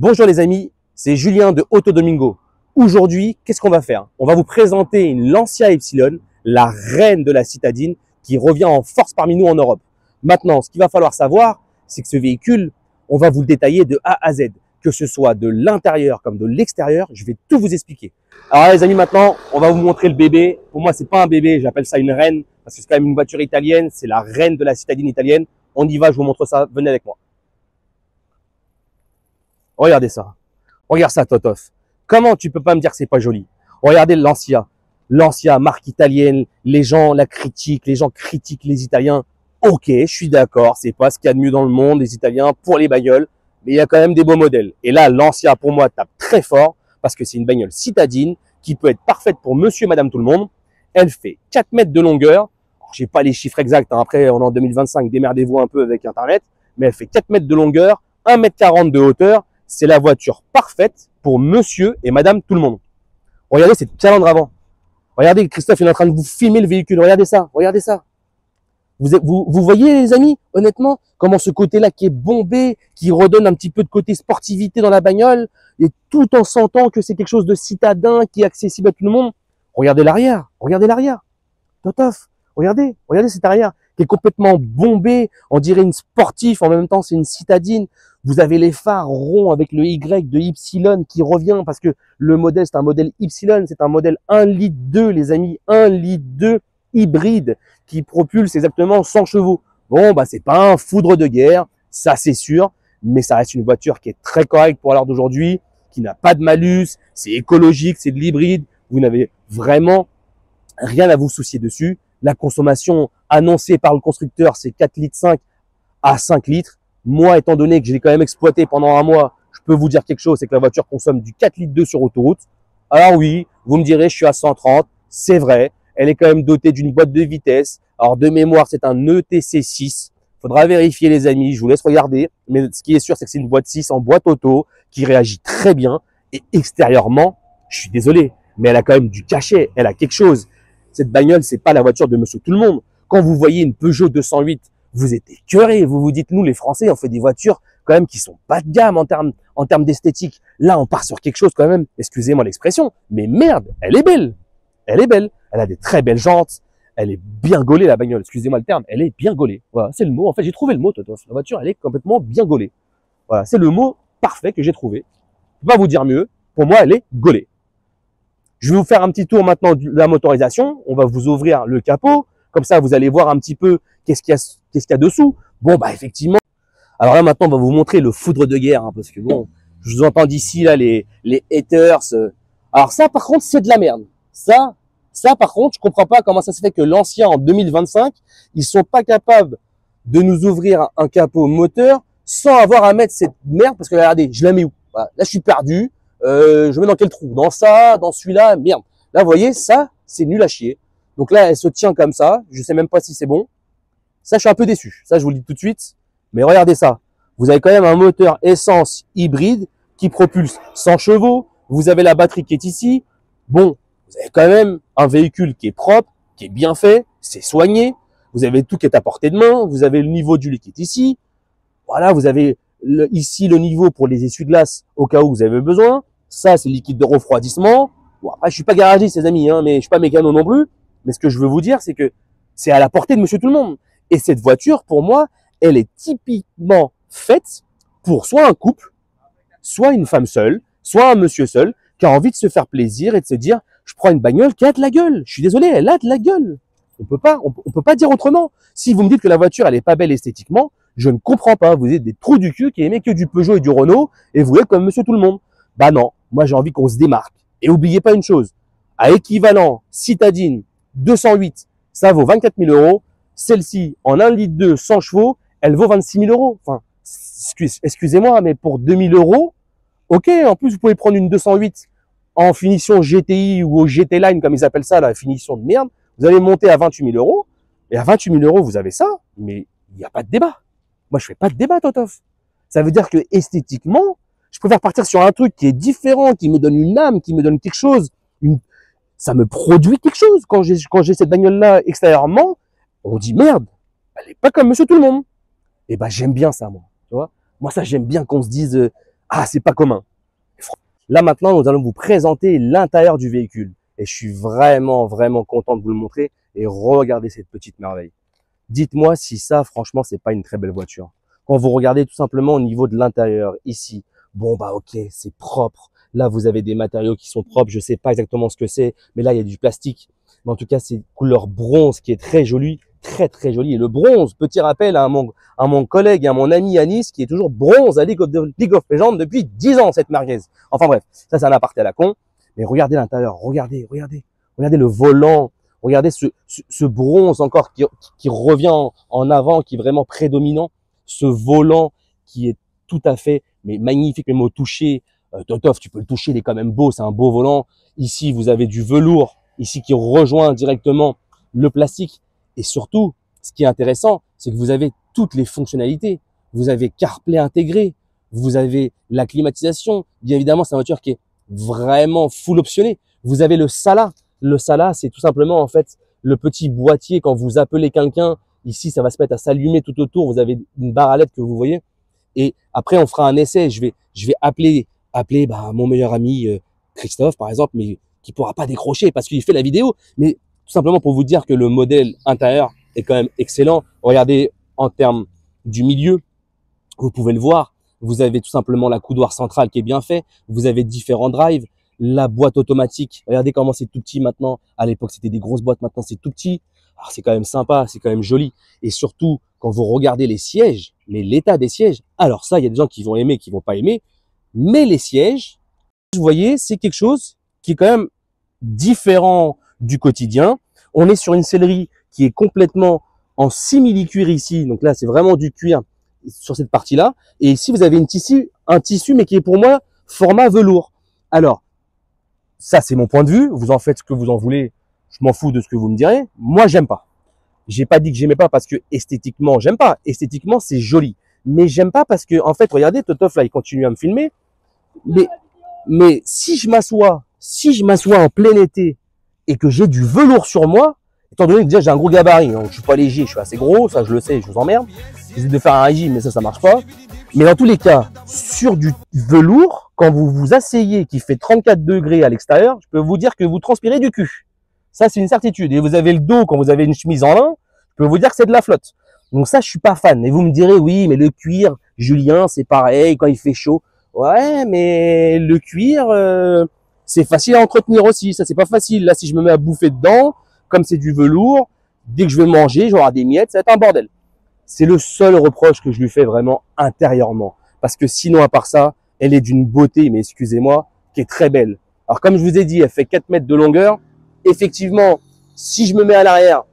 Bonjour les amis, c'est Julien de Auto Domingo. Aujourd'hui, qu'est-ce qu'on va faire? On va vous présenter une Lancia Ypsilon, la reine de la citadine, qui revient en force parmi nous en Europe. Maintenant, ce qu'il va falloir savoir, c'est que ce véhicule, on va vous le détailler de A à Z, que ce soit de l'intérieur comme de l'extérieur, je vais tout vous expliquer. Alors les amis, maintenant, on va vous montrer le bébé. Pour moi, c'est pas un bébé, j'appelle ça une reine, parce que c'est quand même une voiture italienne, c'est la reine de la citadine italienne. On y va, je vous montre ça, venez avec moi. Regardez ça. Regarde ça, Totof. Comment tu peux pas me dire que c'est pas joli? Regardez l'Ancia. L'Ancia, marque italienne. Les gens la critiquent. Les gens critiquent les Italiens. Ok, je suis d'accord. C'est pas ce qu'il y a de mieux dans le monde, les Italiens, pour les bagnoles. Mais il y a quand même des beaux modèles. Et là, l'Ancia, pour moi, tape très fort parce que c'est une bagnole citadine qui peut être parfaite pour monsieur et madame tout le monde. Elle fait 4 mètres de longueur. J'ai pas les chiffres exacts. Hein. Après, on est en 2025. Démerdez-vous un peu avec Internet. Mais elle fait 4 mètres de longueur, 1,40 m de hauteur. C'est la voiture parfaite pour monsieur et madame tout le monde. Regardez cette calandre avant. Regardez, Christophe, il est en train de vous filmer le véhicule. Regardez ça, regardez ça. Vous voyez, les amis, honnêtement, comment ce côté-là qui est bombé, qui redonne un petit peu de côté sportivité dans la bagnole, et tout en sentant que c'est quelque chose de citadin, qui est accessible à tout le monde. Regardez l'arrière, regardez l'arrière. Totof, regardez cet arrière, qui est complètement bombé. On dirait une sportive, en même temps, c'est une citadine. Vous avez les phares ronds avec le Y de Ypsilon qui revient parce que le modèle, c'est un modèle Ypsilon, c'est un modèle 1,2 litre, les amis, 1,2 litre hybride qui propulse exactement 100 chevaux. Bon, bah, c'est pas un foudre de guerre, ça c'est sûr, mais ça reste une voiture qui est très correcte pour l'heure d'aujourd'hui, qui n'a pas de malus, c'est écologique, c'est de l'hybride. Vous n'avez vraiment rien à vous soucier dessus. La consommation annoncée par le constructeur, c'est 4,5 litres à 5 litres. Moi, étant donné que je l'ai quand même exploité pendant un mois, je peux vous dire quelque chose, c'est que la voiture consomme du 4,2 litres sur autoroute. Alors oui, vous me direz, je suis à 130, c'est vrai. Elle est quand même dotée d'une boîte de vitesse. Alors de mémoire, c'est un ETC6. Faudra vérifier les amis, je vous laisse regarder. Mais ce qui est sûr, c'est que c'est une boîte 6 en boîte auto qui réagit très bien. Et extérieurement, je suis désolé, mais elle a quand même du cachet, elle a quelque chose. Cette bagnole, c'est pas la voiture de monsieur tout le monde. Quand vous voyez une Peugeot 208, vous êtes écœurés, vous vous dites, nous les Français, on fait des voitures quand même qui sont pas de gamme en termes d'esthétique. Là, on part sur quelque chose quand même, excusez-moi l'expression, mais merde, elle est belle. Elle est belle, elle a des très belles jantes, elle est bien gaulée la bagnole, excusez-moi le terme, elle est bien gaulée. Voilà, c'est le mot, en fait j'ai trouvé le mot, Totof. La voiture, elle est complètement bien gaulée. Voilà, c'est le mot parfait que j'ai trouvé. Je peux pas vous dire mieux, pour moi, elle est gaulée. Je vais vous faire un petit tour maintenant de la motorisation. On va vous ouvrir le capot. Comme ça, vous allez voir un petit peu qu'est-ce qu'il y a dessous. Bon, bah effectivement. Alors là, maintenant, on va vous montrer le foudre de guerre. Hein, parce que bon, je vous entends d'ici, là, les haters. Alors ça, par contre, c'est de la merde. Ça, par contre, je comprends pas comment ça se fait que l'ancien, en 2025, ils sont pas capables de nous ouvrir un capot moteur sans avoir à mettre cette merde. Parce que regardez, je la mets où? Voilà, là, je suis perdu. Je mets dans quel trou? Dans ça, dans celui-là, merde. Là, vous voyez, ça, c'est nul à chier. Donc là, elle se tient comme ça. Je sais même pas si c'est bon. Ça, je suis un peu déçu. Ça, je vous le dis tout de suite. Mais regardez ça. Vous avez quand même un moteur essence hybride qui propulse 100 chevaux. Vous avez la batterie qui est ici. Bon, vous avez quand même un véhicule qui est propre, qui est bien fait, c'est soigné. Vous avez tout qui est à portée de main. Vous avez le niveau du liquide ici. Voilà, vous avez ici le niveau pour les essuie-glaces au cas où vous avez besoin. Ça, c'est le liquide de refroidissement. Bon, après, je suis pas garagiste, les amis, hein, mais je suis pas mécano non plus. Mais ce que je veux vous dire, c'est que c'est à la portée de monsieur tout le monde. Et cette voiture, pour moi, elle est typiquement faite pour soit un couple, soit une femme seule, soit un monsieur seul, qui a envie de se faire plaisir et de se dire, je prends une bagnole qui a de la gueule. Je suis désolé, elle a de la gueule. On peut pas dire autrement. Si vous me dites que la voiture, elle est pas belle esthétiquement, je ne comprends pas. Vous êtes des trous du cul qui aimez que du Peugeot et du Renault et vous êtes comme monsieur tout le monde. Bah non, moi j'ai envie qu'on se démarque. Et oubliez pas une chose, à équivalent citadine 208, ça vaut 24 000 euros. Celle-ci, en 1,2 litre 100 chevaux, elle vaut 26 000 euros. Enfin, excusez-moi, mais pour 2 000 euros, ok, en plus vous pouvez prendre une 208 en finition GTI ou au GT Line, comme ils appellent ça, la finition de merde. Vous allez monter à 28 000 euros. Et à 28 000 euros, vous avez ça, mais il n'y a pas de débat. Moi, je fais pas de débat, Totof. Ça veut dire que esthétiquement, je préfère partir sur un truc qui est différent, qui me donne une âme, qui me donne quelque chose. Ça me produit quelque chose. Quand j'ai cette bagnole-là extérieurement, on dit merde, elle est pas comme monsieur tout le monde. Et ben, j'aime bien ça, moi. Tu vois, moi, ça, j'aime bien qu'on se dise, Ah, c'est pas commun. Là, maintenant, nous allons vous présenter l'intérieur du véhicule. Et je suis vraiment, vraiment content de vous le montrer. Et regardez cette petite merveille. Dites-moi si ça, franchement, c'est pas une très belle voiture. Quand vous regardez tout simplement au niveau de l'intérieur, ici, bon, bah, ok, c'est propre. Là, vous avez des matériaux qui sont propres. Je sais pas exactement ce que c'est, mais là, il y a du plastique. Mais en tout cas, c'est couleur bronze qui est très jolie, très, très jolie. Et le bronze, petit rappel à mon collègue et à mon ami Anis, qui est toujours bronze à League of Legends depuis 10 ans, cette merguez. Enfin bref, ça, c'est un aparté à la con. Mais regardez l'intérieur, regardez le volant. Regardez ce bronze encore qui revient en avant, qui est vraiment prédominant. Ce volant qui est tout à fait mais magnifique, même au toucher. Totov, tu peux le toucher, il est quand même beau, c'est un beau volant. Ici, vous avez du velours, ici qui rejoint directement le plastique. Et surtout, ce qui est intéressant, c'est que vous avez toutes les fonctionnalités. Vous avez CarPlay intégré, vous avez la climatisation. Bien évidemment, c'est une voiture qui est vraiment full optionnée. Vous avez le Sala. Le Sala, c'est tout simplement en fait le petit boîtier quand vous appelez quelqu'un. Ici, ça va se mettre à s'allumer tout autour. Vous avez une barre à LED que vous voyez. Et après, on fera un essai. Je vais appeler mon meilleur ami Christophe, par exemple, mais qui pourra pas décrocher parce qu'il fait la vidéo. Mais tout simplement pour vous dire que le modèle intérieur est quand même excellent. Regardez en termes du milieu, vous pouvez le voir. Vous avez tout simplement la coudoir centrale qui est bien fait. Vous avez différents drives. La boîte automatique. Regardez comment c'est tout petit maintenant. À l'époque, c'était des grosses boîtes. Maintenant, c'est tout petit. Alors, c'est quand même sympa. C'est quand même joli. Et surtout, quand vous regardez les sièges, mais l'état des sièges. Alors ça, il y a des gens qui vont aimer, qui vont pas aimer. Mais les sièges, vous voyez, c'est quelque chose qui est quand même différent du quotidien. On est sur une sellerie qui est complètement en simili-cuir ici. Donc là, c'est vraiment du cuir sur cette partie-là. Et ici, vous avez un tissu, mais qui est pour moi format velours. Alors, ça, c'est mon point de vue. Vous en faites ce que vous en voulez. Je m'en fous de ce que vous me direz. Moi, j'aime pas. J'ai pas dit que j'aimais pas parce que esthétiquement, j'aime pas. Esthétiquement, c'est joli. Mais j'aime pas parce que, en fait, regardez, Totof, là, il continue à me filmer. Mais, mais si je m'assois en plein été et que j'ai du velours sur moi, étant donné que déjà j'ai un gros gabarit, donc je suis pas léger, je suis assez gros, ça je le sais, je vous emmerde. J'essaie de faire un régime, mais ça marche pas. Mais dans tous les cas, sur du velours, quand vous vous asseyez qui fait 34 degrés à l'extérieur, je peux vous dire que vous transpirez du cul. Ça, c'est une certitude. Et vous avez le dos, quand vous avez une chemise en lin, je peux vous dire que c'est de la flotte. Donc ça, je suis pas fan. Et vous me direz, oui, mais le cuir, Julien, c'est pareil, quand il fait chaud. Ouais, mais le cuir, c'est facile à entretenir aussi. Ça, c'est pas facile. Là, si je me mets à bouffer dedans, comme c'est du velours, dès que je vais manger, j'aurai des miettes, ça va être un bordel. C'est le seul reproche que je lui fais vraiment intérieurement. Parce que sinon, à part ça, elle est d'une beauté, mais excusez-moi, qui est très belle. Alors, comme je vous ai dit, elle fait 4 mètres de longueur. Effectivement, si je me mets à l'arrière,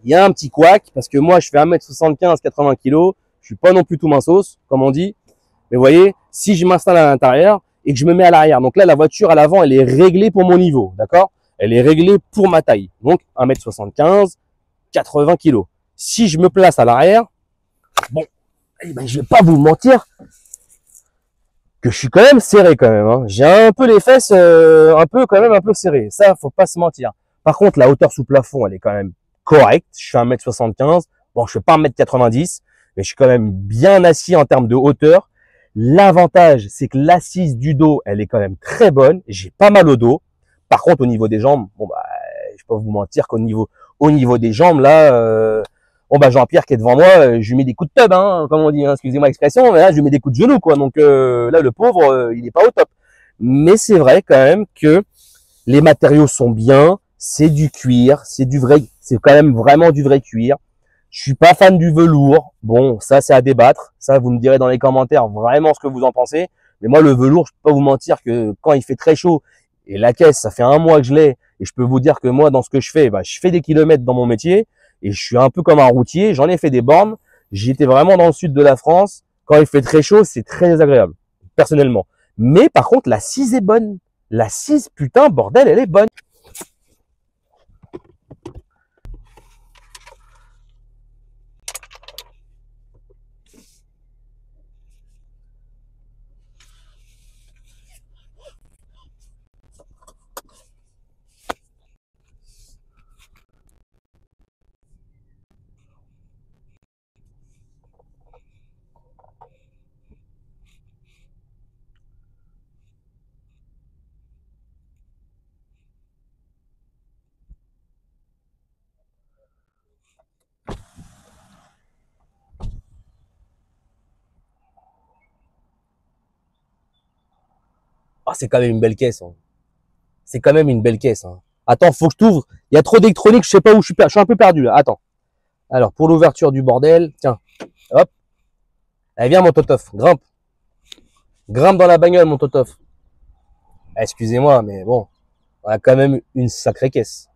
il y a un petit couac, parce que moi, je fais 1m75, 80 kg. Je suis pas non plus tout mince, comme on dit. Mais vous voyez, si je m'installe à l'intérieur et que je me mets à l'arrière, donc là, la voiture à l'avant, elle est réglée pour mon niveau, d'accord? Elle est réglée pour ma taille. Donc, 1m75, 80 kg. Si je me place à l'arrière, bon, eh ben, je vais pas vous mentir que je suis quand même serré quand même. Hein. J'ai un peu les fesses un peu serrées. Ça, faut pas se mentir. Par contre, la hauteur sous plafond, elle est quand même correcte. Je suis 1m75. Bon, je fais pas 1m90, mais je suis quand même bien assis en termes de hauteur. L'avantage, c'est que l'assise du dos, elle est quand même très bonne. J'ai pas mal au dos. Par contre, au niveau des jambes, bon bah, je vais pas vous mentir au niveau des jambes là, bon bah Jean-Pierre qui est devant moi, je lui mets des coups de tub, hein, comme on dit, hein, excusez-moi l'expression, mais là je lui mets des coups de genoux quoi. Donc là le pauvre, il est pas au top. Mais c'est vrai quand même que les matériaux sont bien, c'est du cuir, c'est du vrai, c'est quand même vraiment du vrai cuir. Je suis pas fan du velours. Bon, ça c'est à débattre. Ça, vous me direz dans les commentaires vraiment ce que vous en pensez. Mais moi, le velours, je peux pas vous mentir que quand il fait très chaud, et la caisse, ça fait un mois que je l'ai, et je peux vous dire que moi, dans ce que je fais, bah, je fais des kilomètres dans mon métier, et je suis un peu comme un routier. J'en ai fait des bornes. J'étais vraiment dans le sud de la France. Quand il fait très chaud, c'est très désagréable, personnellement. Mais par contre, la 6 est bonne. La 6, putain, bordel, elle est bonne. Ah, c'est quand même une belle caisse. Hein. C'est quand même une belle caisse. Hein. Attends, faut que je t'ouvre. Il y a trop d'électronique, je sais pas où je suis. Je suis un peu perdu là. Attends. Alors, pour l'ouverture du bordel, tiens, hop. Allez, viens, mon Totof, grimpe. Grimpe dans la bagnole, mon Totof. Ah, excusez-moi, mais bon, on a quand même une sacrée caisse.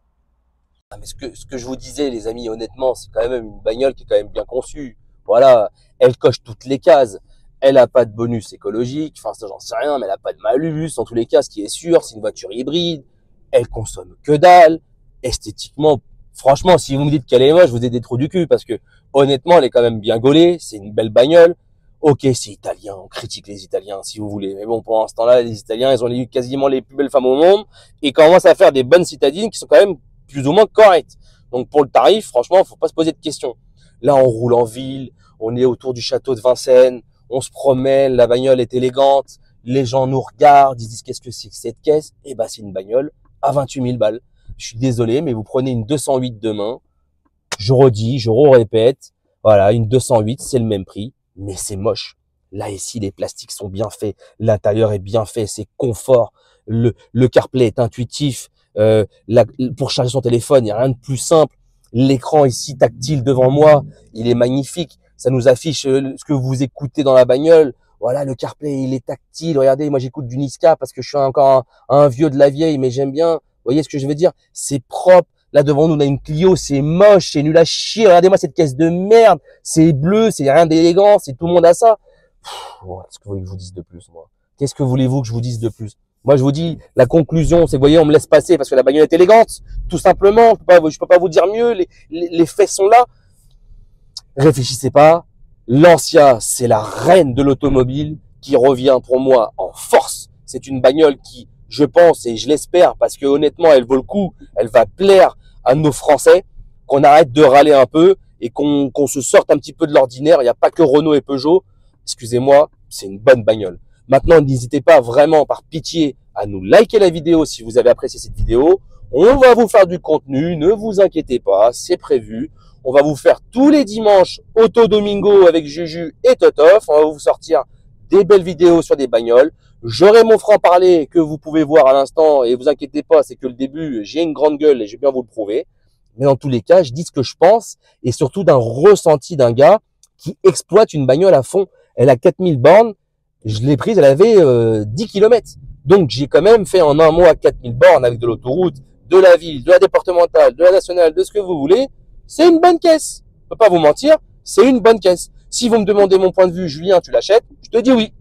Ah, mais ce que je vous disais, les amis, honnêtement, c'est quand même une bagnole qui est quand même bien conçue. Voilà, elle coche toutes les cases. Elle a pas de bonus écologique, enfin ça j'en sais rien, mais elle a pas de malus. En tous les cas, ce qui est sûr, c'est une voiture hybride. Elle consomme que dalle. Esthétiquement, franchement, si vous me dites qu'elle est moche, je vous ai des trous du cul parce que honnêtement, elle est quand même bien gaulée. C'est une belle bagnole. Ok, c'est italien, on critique les Italiens si vous voulez, mais bon, pour l'instant-là, les Italiens, ils ont eu quasiment les plus belles femmes au monde et commencent à faire des bonnes citadines qui sont quand même plus ou moins correctes. Donc pour le tarif, franchement, faut pas se poser de questions. Là, on roule en ville, on est autour du château de Vincennes, on se promène, la bagnole est élégante, les gens nous regardent, ils disent qu'est-ce que c'est que cette caisse? Eh ben, c'est une bagnole à 28 000 balles. Je suis désolé, mais vous prenez une 208 demain, je redis, je répète, voilà, une 208, c'est le même prix, mais c'est moche. Là, ici, les plastiques sont bien faits, l'intérieur est bien fait, c'est confort, le CarPlay est intuitif, pour charger son téléphone, il n'y a rien de plus simple. L'écran ici, tactile devant moi, il est magnifique. Ça nous affiche ce que vous écoutez dans la bagnole. Voilà, le CarPlay, il est tactile. Regardez, moi, j'écoute du Niska parce que je suis encore un vieux de la vieille, mais j'aime bien. Vous voyez ce que je veux dire? C'est propre. Là, devant nous, on a une Clio, c'est moche, c'est nul à chier. Regardez-moi cette caisse de merde. C'est bleu, c'est rien d'élégant, c'est tout le monde a ça. Qu'est-ce que vous voulez que je vous dise de plus, moi? Qu'est-ce que voulez-vous que je vous dise de plus? Moi, je vous dis, la conclusion, c'est, vous voyez, on me laisse passer parce que la bagnole est élégante, tout simplement. Je peux pas vous dire mieux. Les faits sont là. Réfléchissez pas. Lancia, c'est la reine de l'automobile qui revient pour moi en force. C'est une bagnole qui, je pense et je l'espère, parce que honnêtement, elle vaut le coup. Elle va plaire à nos Français, qu'on arrête de râler un peu et qu'on se sorte un petit peu de l'ordinaire. Il n'y a pas que Renault et Peugeot. Excusez-moi, c'est une bonne bagnole. Maintenant, n'hésitez pas vraiment, par pitié, à nous liker la vidéo si vous avez apprécié cette vidéo. On va vous faire du contenu, ne vous inquiétez pas, c'est prévu. On va vous faire tous les dimanches Auto Domingo avec Juju et Totof. On va vous sortir des belles vidéos sur des bagnoles. J'aurai mon franc-parler que vous pouvez voir à l'instant et vous inquiétez pas, c'est que le début, j'ai une grande gueule et je vais bien vous le prouver. Mais dans tous les cas, je dis ce que je pense et surtout d'un ressenti d'un gars qui exploite une bagnole à fond. Elle a 4000 bornes. Je l'ai prise, elle avait 10 km. Donc, j'ai quand même fait en un mois 4000 bornes avec de l'autoroute, de la ville, de la départementale, de la nationale, de ce que vous voulez. C'est une bonne caisse. Je peux pas vous mentir, c'est une bonne caisse. Si vous me demandez mon point de vue, Julien, tu l'achètes? Je te dis oui.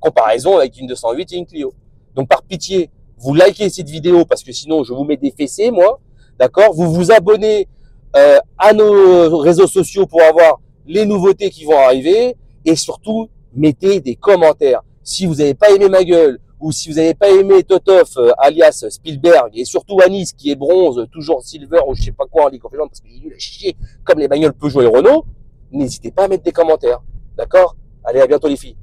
Comparaison avec une 208 et une Clio. Donc, par pitié, vous likez cette vidéo parce que sinon, je vous mets des fessées, moi. D'accord? Vous vous abonnez à nos réseaux sociaux pour avoir les nouveautés qui vont arriver. Et surtout, mettez des commentaires. Si vous n'avez pas aimé ma gueule, ou si vous n'avez pas aimé Totof, alias Spielberg, et surtout Anis, qui est bronze, toujours silver, ou je sais pas quoi en League of Legends, parce que j'ai nul à chier, comme les bagnoles Peugeot et Renault, n'hésitez pas à mettre des commentaires. D'accord? Allez, à bientôt les filles.